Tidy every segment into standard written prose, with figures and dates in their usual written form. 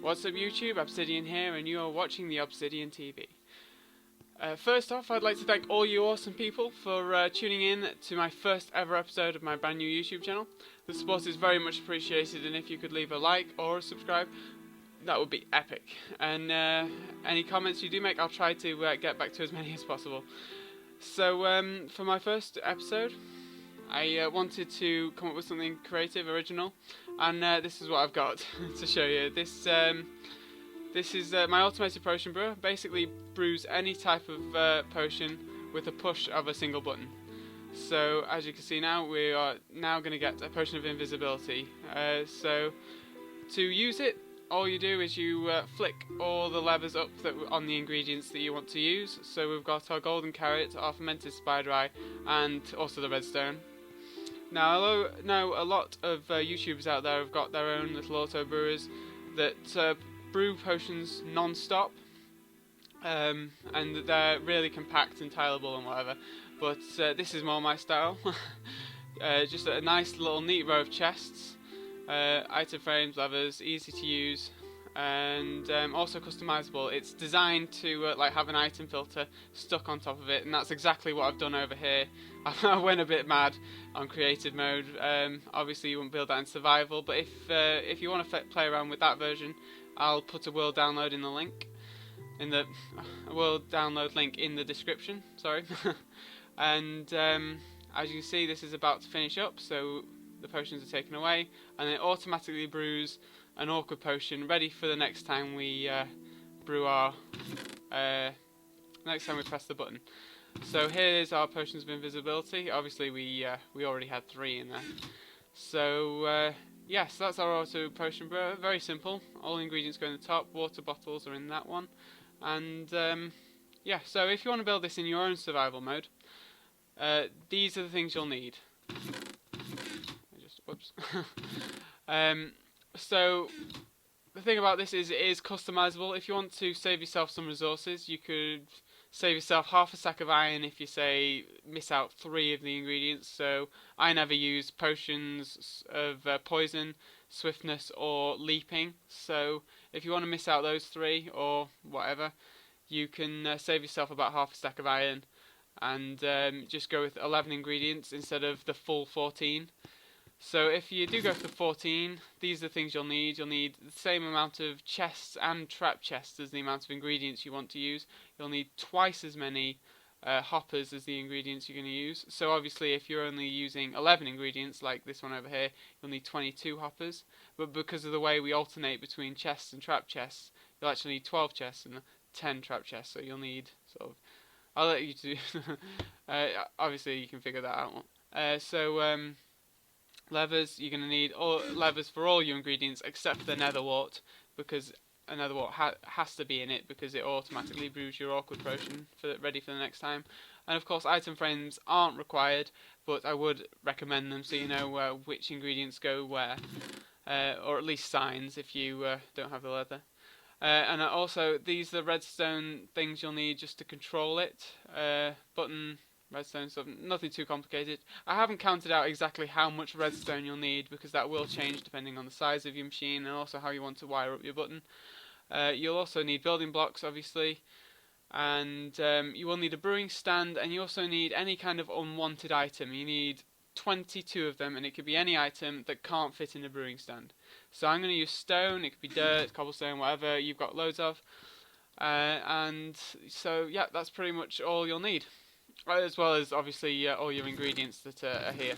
What's up YouTube, Obsidian here, and you are watching the Obsidian TV. First off, I'd like to thank all you awesome people for tuning in to my first ever episode of my brand new YouTube channel. The support is very much appreciated, and if you could leave a like or a subscribe, that would be epic. And any comments you do make, I'll try to get back to as many as possible. So for my first episode, I wanted to come up with something creative, original, and this is what I've got to show you. This is my automated potion brewer. Basically brews any type of potion with a push of a single button. So as you can see now, we are now going to get a potion of invisibility. So to use it, all you do is you flick all the levers up on the ingredients that you want to use. So we've got our golden carrot, our fermented spider eye, and also the redstone. Now, a lot of YouTubers out there have got their own little auto brewers that brew potions non-stop, and they're really compact and tileable and whatever. But this is more my style. Just a nice little neat row of chests, item frames, levers, easy to use, and also customizable. It's designed to like have an item filter stuck on top of it, and that's exactly what I've done over here. I went a bit mad on creative mode. Obviously you won't build that in survival, but if you want to play around with that version, I'll put a world download in the link, world download link in the description. Sorry. And as you can see, this is about to finish up, so the potions are taken away, and it automatically brews an awkward potion ready for the next time we brew our next time we press the button. So here's our potions of invisibility. Obviously we already had 3 in there. So yes, that's our auto potion brewer. Very simple. All ingredients go in the top. Water bottles are in that one. And yeah, so if you want to build this in your own survival mode, these are the things you'll need. Whoops. So the thing about this is it is customizable. If you want to save yourself some resources, you could save yourself half a stack of iron if you say miss out 3 of the ingredients. So I never use potions of poison, swiftness or leaping. So if you want to miss out those 3 or whatever, you can save yourself about half a stack of iron and just go with 11 ingredients instead of the full 14. So if you do go for 14, these are the things you'll need. You'll need the same amount of chests and trap chests as the amount of ingredients you want to use. You'll need twice as many hoppers as the ingredients you're going to use. So obviously if you're only using 11 ingredients, like this one over here, you'll need 22 hoppers. But because of the way we alternate between chests and trap chests, you'll actually need 12 chests and 10 trap chests. So you'll need sort of... I'll let you do... obviously you can figure that out. Levers, you're going to need all levers for all your ingredients except for the nether wart, because a nether wart has to be in it because it automatically brews your awkward potion ready for the next time. And of course item frames aren't required, but I would recommend them so you know which ingredients go where, or at least signs if you don't have the leather. And also these are the redstone things you'll need just to control it. Button, redstone stuff, nothing too complicated. I haven't counted out exactly how much redstone you'll need because that will change depending on the size of your machine and also how you want to wire up your button. You'll also need building blocks obviously, and you will need a brewing stand, and you also need any kind of unwanted item. You need 22 of them, and it could be any item that can't fit in a brewing stand. So I'm going to use stone, it could be dirt, cobblestone, whatever you've got loads of. And so yeah, that's pretty much all you'll need. As well as obviously all your ingredients that are here.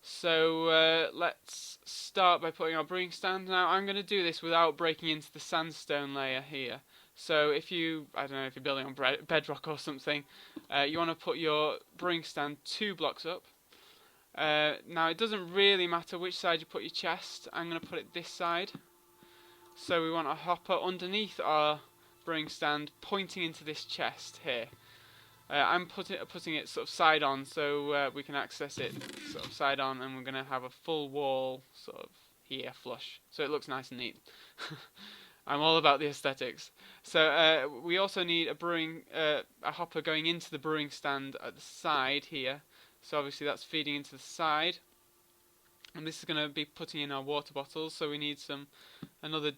So let's start by putting our brewing stand. Now I'm going to do this without breaking into the sandstone layer here. So if you, I don't know, if you're building on bedrock or something, you want to put your brewing stand 2 blocks up. Now it doesn't really matter which side you put your chest. I'm going to put it this side. So we want a hopper underneath our brewing stand pointing into this chest here. I'm putting it sort of side on so we can access it sort of side on, and we're going to have a full wall sort of here flush, so it looks nice and neat. I'm all about the aesthetics. So we also need a hopper going into the brewing stand at the side here. So obviously that's feeding into the side, and this is going to be putting in our water bottles. So we need another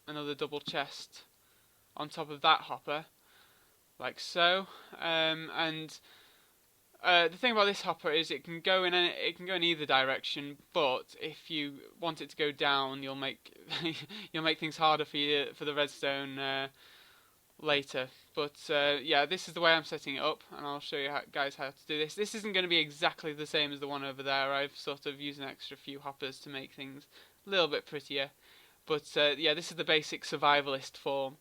another double chest on top of that hopper, like so. And the thing about this hopper is it can go in either direction, but if you want it to go down, you'll make you'll make things harder for the redstone later. But yeah, this is the way I'm setting it up, and I'll show you guys how to do this. This isn't going to be exactly the same as the one over there. I've sort of used an extra few hoppers to make things a little bit prettier. But yeah, this is the basic survivalist form.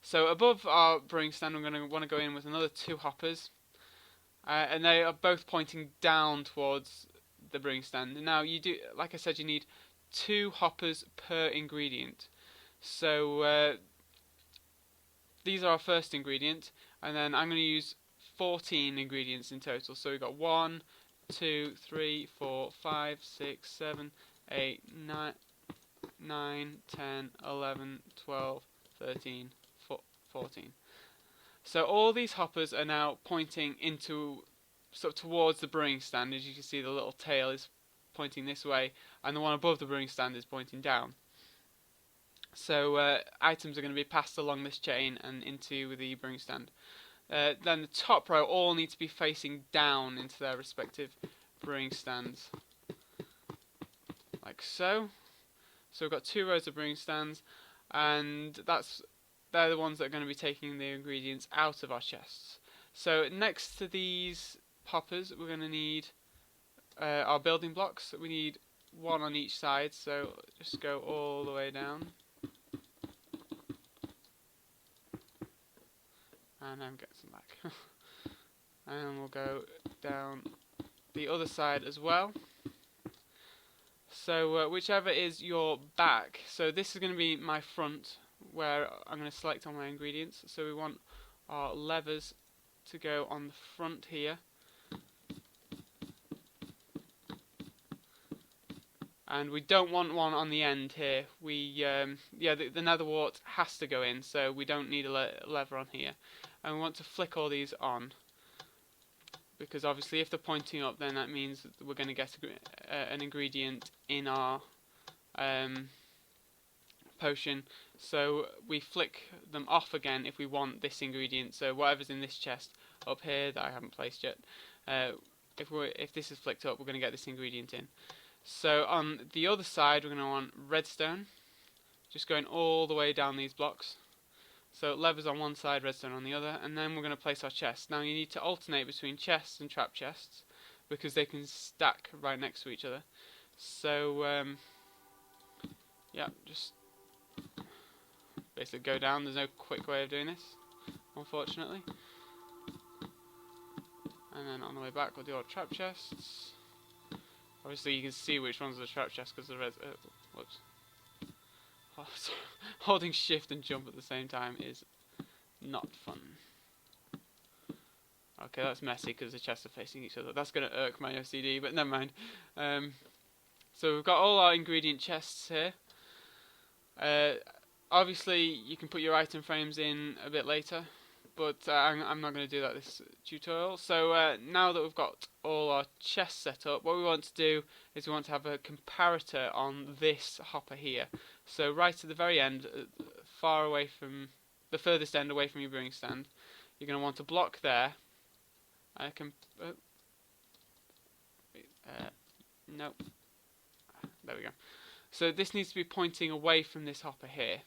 So above our brewing stand, I'm going to want to go in with another 2 hoppers. And they are both pointing down towards the brewing stand. And now you do, like I said, you need 2 hoppers per ingredient. So these are our first ingredient, and then I'm going to use 14 ingredients in total. So we've got 1, 2, 3, 4, 5, 6, 7, 8, 9, 10, 11, 12, 13, 14. So all these hoppers are now pointing into sort of towards the brewing stand. As you can see, the little tail is pointing this way, and the one above the brewing stand is pointing down. So items are going to be passed along this chain and into the brewing stand. Then the top row all need to be facing down into their respective brewing stands, like so. So we've got 2 rows of brewing stands, and they're the ones that are going to be taking the ingredients out of our chests. So next to these hoppers, we're going to need our building blocks. We need 1 on each side, so just go all the way down. And I'm getting some back. And we'll go down the other side as well. So whichever is your back, so this is going to be my front, where I'm going to select all my ingredients. So we want our levers to go on the front here. And we don't want one on the end here. The nether wart has to go in, so we don't need a lever on here. And we want to flick all these on, because obviously if they're pointing up, then that means that we're going to get an ingredient in our potion. So we flick them off again if we want this ingredient. So whatever's in this chest up here that I haven't placed yet, if this is flicked up, we're going to get this ingredient in. So on the other side, we're going to want redstone, just going all the way down these blocks. So levers on one side, redstone on the other, and then we're going to place our chests. Now you need to alternate between chests and trap chests, because they can stack right next to each other. So yeah, just basically go down. There's no quick way of doing this, unfortunately. And then on the way back, we'll do our trap chests. Obviously, you can see which ones are the trap chests because the red. Whoops. Oh, holding shift and jump at the same time is not fun. Okay, that's messy because the chests are facing each other. That's going to irk my OCD, but never mind. So we've got all our ingredient chests here. Obviously, you can put your item frames in a bit later, but I'm not going to do that this tutorial. So now that we've got all our chests set up, what we want to do is we want to have a comparator on this hopper here. So right at the very end, far away from the furthest end away from your brewing stand, you're going to want a block there. No. There we go. So this needs to be pointing away from this hopper here.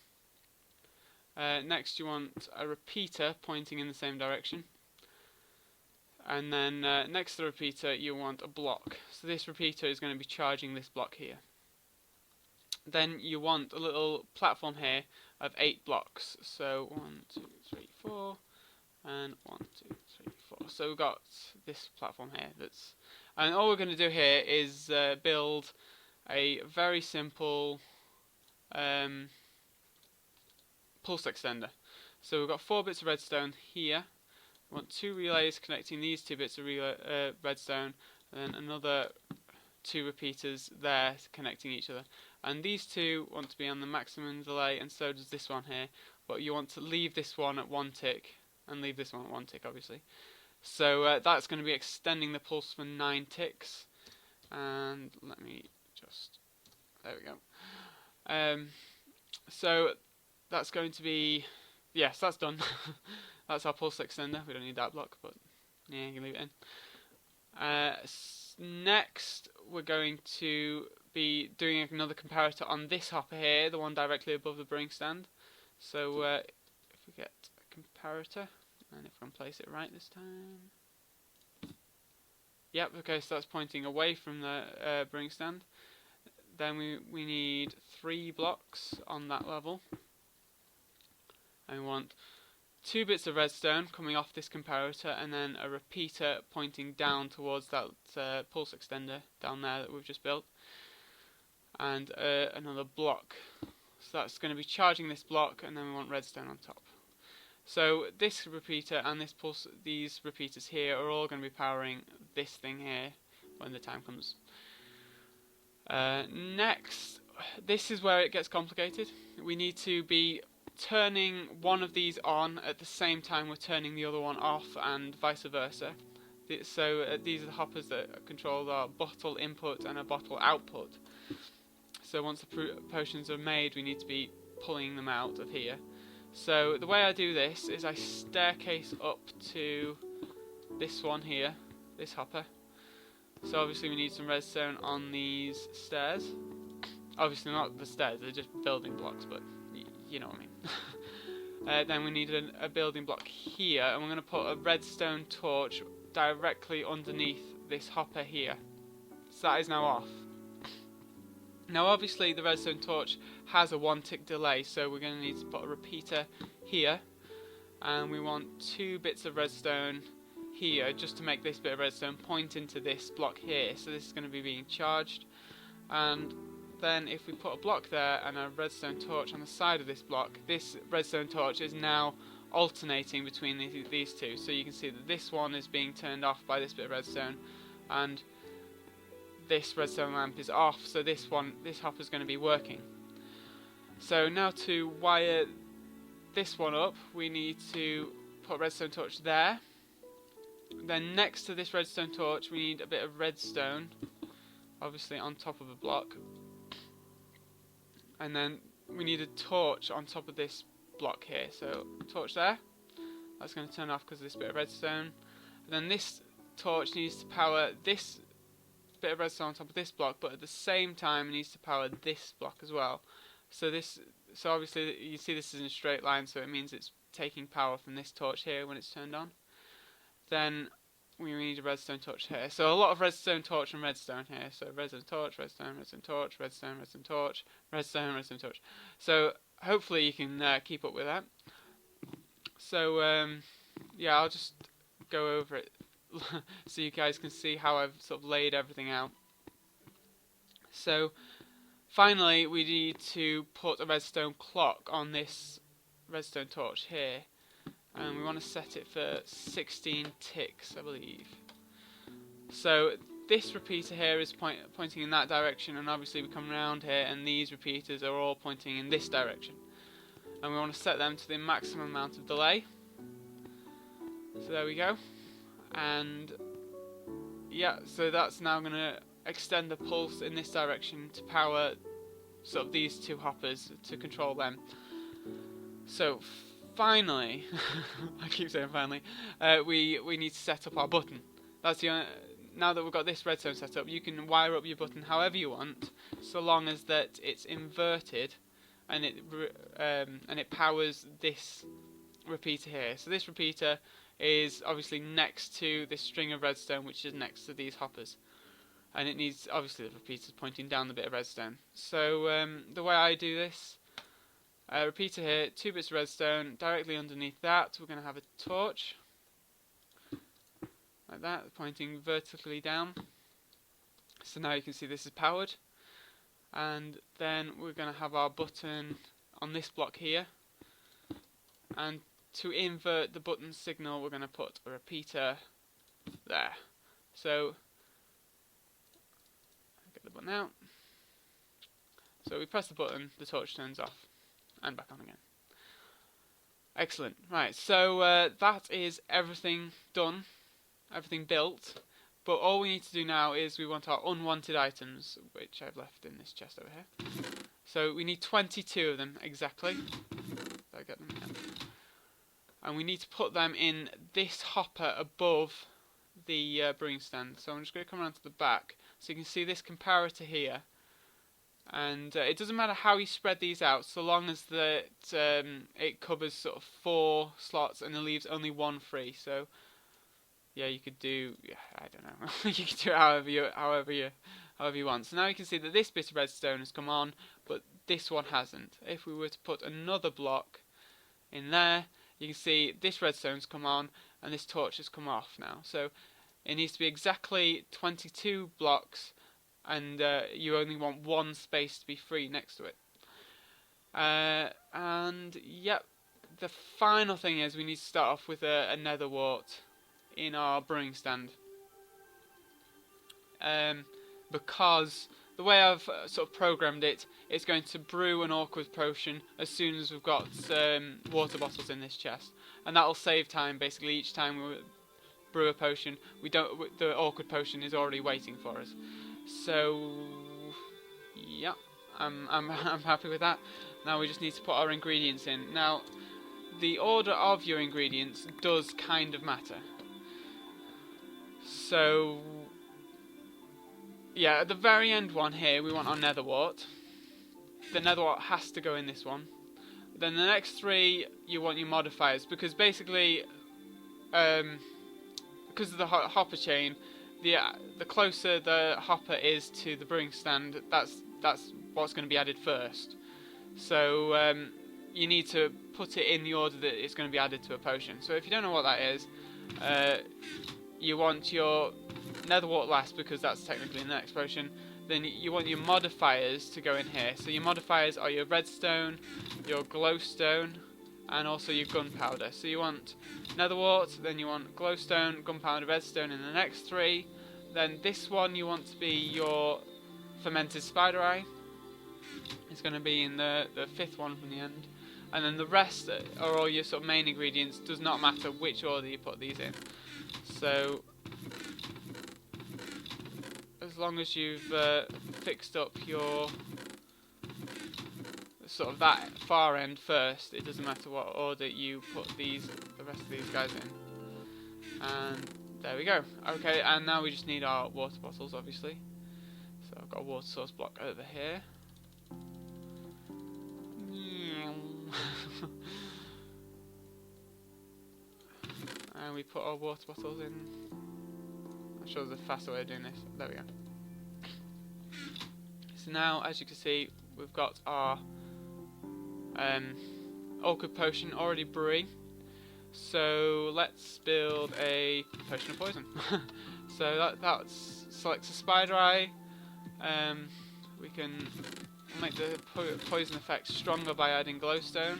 Next you want a repeater pointing in the same direction. And then next to the repeater you want a block. So this repeater is going to be charging this block here. Then you want a little platform here of 8 blocks. So 1, 2, 3, 4, and 1, 2, 3, 4. So we've got this platform here. And all we're going to do here is build a very simple pulse extender. So we've got 4 bits of redstone here. We want 2 relays connecting these 2 bits of redstone, and then another 2 repeaters there connecting each other. And these 2 want to be on the maximum delay, and so does this one here. But you want to leave this one at 1 tick, and leave this one at 1 tick, obviously. So that's going to be extending the pulse for 9 ticks. And let me just... There we go. So that's going to be, yes, that's done. That's our pulse extender. We don't need that block, but yeah, you can leave it in. Next, we're going to be doing another comparator on this hopper here, the one directly above the brewing stand. So if we get a comparator, and if we can place it right this time. Yep, okay, so that's pointing away from the brewing stand. Then we need 3 blocks on that level. And we want 2 bits of redstone coming off this comparator, and then a repeater pointing down towards that pulse extender down there that we've just built. And another block. So that's going to be charging this block, and then we want redstone on top. So this repeater and these repeaters here are all going to be powering this thing here when the time comes. Next, this is where it gets complicated. We need to be turning one of these on at the same time we're turning the other one off, and vice versa. So these are the hoppers that control our bottle input and our bottle output. So once the potions are made, we need to be pulling them out of here. So the way I do this is I staircase up to this one here, this hopper. So obviously we need some redstone on these stairs. Obviously not the stairs, they're just building blocks, but you know what I mean. Then we need a building block here, and we're going to put a redstone torch directly underneath this hopper here. So that is now off. Now obviously the redstone torch has a 1 tick delay, so we're going to need to put a repeater here, and we want 2 bits of redstone here just to make this bit of redstone point into this block here. So this is going to be being charged, and then if we put a block there and a redstone torch on the side of this block, this redstone torch is now alternating between these two. So you can see that this one is being turned off by this bit of redstone, and this redstone lamp is off, so this hopper is going to be working. So now to wire this one up, we need to put a redstone torch there. Then next to this redstone torch, we need a bit of redstone, obviously on top of a block. And then we need a torch on top of this block here. So torch there. That's going to turn off because of this bit of redstone. And then this torch needs to power this bit of redstone on top of this block, but at the same time it needs to power this block as well. So obviously you see this is in a straight line, so it means it's taking power from this torch here when it's turned on. Then we need a redstone torch here. So a lot of redstone torch and redstone here. So redstone torch, redstone, redstone torch, redstone, redstone torch, redstone, redstone torch. So hopefully you can keep up with that. So yeah, I'll just go over it so you guys can see how I've sort of laid everything out. So finally we need to put a redstone clock on this redstone torch here, and we want to set it for 16 ticks, I believe. So this repeater here is pointing in that direction, and obviously we come around here and these repeaters are all pointing in this direction, and we want to set them to the maximum amount of delay. So there we go. And yeah, so that's now going to extend the pulse in this direction to power sort of these two hoppers to control them. So finally, I keep saying finally, we need to set up our button. That's the now that we've got this redstone set up, you can wire up your button however you want, so long as that it's inverted and it powers this repeater here. So this repeater is obviously next to this string of redstone, which is next to these hoppers, and it needs, obviously the repeater's pointing down the bit of redstone. So the way I do this, repeater here, 2 bits of redstone, directly underneath that we're going to have a torch like that, pointing vertically down. So now you can see this is powered, and then we're going to have our button on this block here, and to invert the button signal we're going to put a repeater there. So get the button out. So we press the button, the torch turns off and back on again. Excellent. Right, so that is everything done, everything built, but all we need to do now is we want our unwanted items, which I've left in this chest over here. So we need 22 of them exactly. Did I get them? Yeah. And we need to put them in this hopper above the brewing stand. So I'm just going to come around to the back, so you can see this comparator here. And it doesn't matter how you spread these out, so long as that it covers sort of 4 slots and it leaves only 1 free. So yeah, you could do, I don't know, you could do it however you want. So now you can see that this bit of redstone has come on, but this one hasn't. If we were to put another block in there, you can see this redstone's come on and this torch has come off now. So it needs to be exactly 22 blocks, and you only want 1 space to be free next to it. And yep, the final thing is we need to start off with a nether wart in our brewing stand. Because the way I've sort of programmed it, it's going to brew an awkward potion as soon as we've got water bottles in this chest, and that'll save time. Basically, each time we brew a potion, the awkward potion is already waiting for us. So yeah, I'm happy with that. Now we just need to put our ingredients in. Now the order of your ingredients does kind of matter. So yeah, at the very end one here, we want our nether wart. The nether wart has to go in this one. Then the next 3, you want your modifiers, because basically, because of the hopper chain, the closer the hopper is to the brewing stand, that's what's going to be added first. So you need to put it in the order that it's going to be added to a potion. So if you don't know what that is, you want your nether wart last, because that's technically in the next potion. Then you want your modifiers to go in here. So your modifiers are your redstone, your glowstone, and also your gunpowder. So you want nether wart, then you want glowstone, gunpowder, redstone in the next 3. Then this one you want to be your fermented spider eye. It's going to be in the 5th one from the end. And then the rest are all your sort of main ingredients. Does not matter which order you put these in. So as long as you've fixed up your sort of that far end first, it doesn't matter what order you put the rest of these guys in. And there we go. Okay, and now we just need our water bottles, obviously. So I've got a water source block over here. And we put our water bottles in. I'm sure there's a faster way of doing this. There we go. So now, as you can see, we've got our awkward potion already brewing. So let's build a potion of poison. So that selects a spider eye. We can make the poison effect stronger by adding glowstone,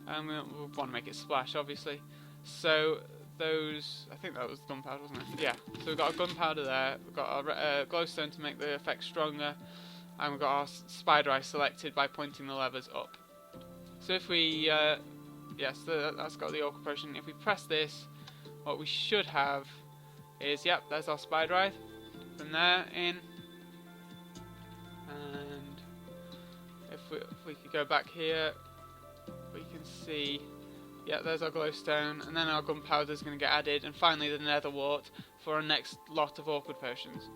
and we want to make it splash, obviously. So those, I think that was gunpowder, wasn't it? Yeah. So we've got a gunpowder there. We've got our glowstone to make the effect stronger, and we've got our spider eye selected by pointing the levers up. So if we, yes, that's got the awkward potion. If we press this, what we should have is, yep, there's our spider eye. From there in, and if we could go back here, we can see, yeah, there's our glowstone, and then our gunpowder is going to get added, and finally the nether wart for our next lot of awkward potions.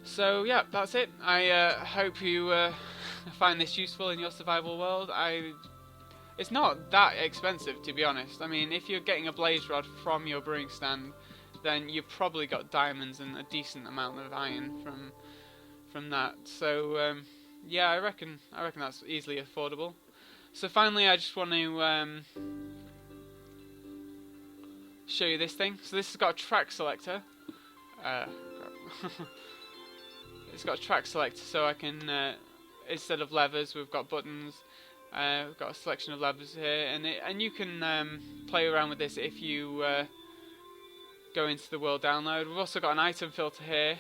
So yeah, that's it. I hope you find this useful in your survival world. It's not that expensive, to be honest. I mean, if you're getting a blaze rod from your brewing stand, then you've probably got diamonds and a decent amount of iron from that. So yeah, I reckon that's easily affordable. So finally, I just want to show you this thing. So this has got a track selector. It's got a track selector, so I can, instead of levers, we've got buttons. We've got a selection of levers here, and you can play around with this if you go into the world download. We've also got an item filter here,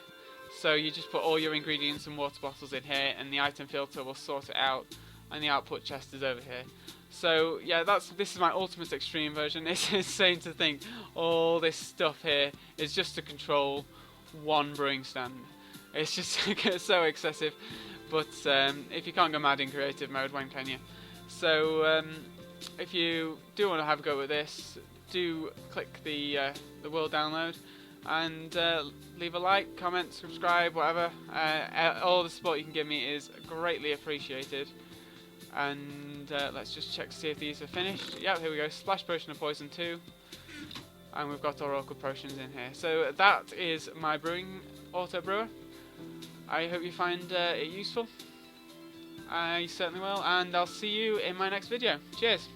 so you just put all your ingredients and water bottles in here, and the item filter will sort it out, and the output chest is over here. So yeah, this is my ultimate extreme version. It's insane to think all this stuff here is just to control one brewing stand. It's just so excessive, but if you can't go mad in creative mode, when can you? So if you do want to have a go with this, do click the world download and leave a like, comment, subscribe, whatever. All the support you can give me is greatly appreciated. And let's just check to see if these are finished. Yep, here we go. Splash Potion of Poison 2. And we've got our Oracle Potions in here. So that is my brewing auto brewer. I hope you find it useful. I certainly will. And I'll see you in my next video. Cheers.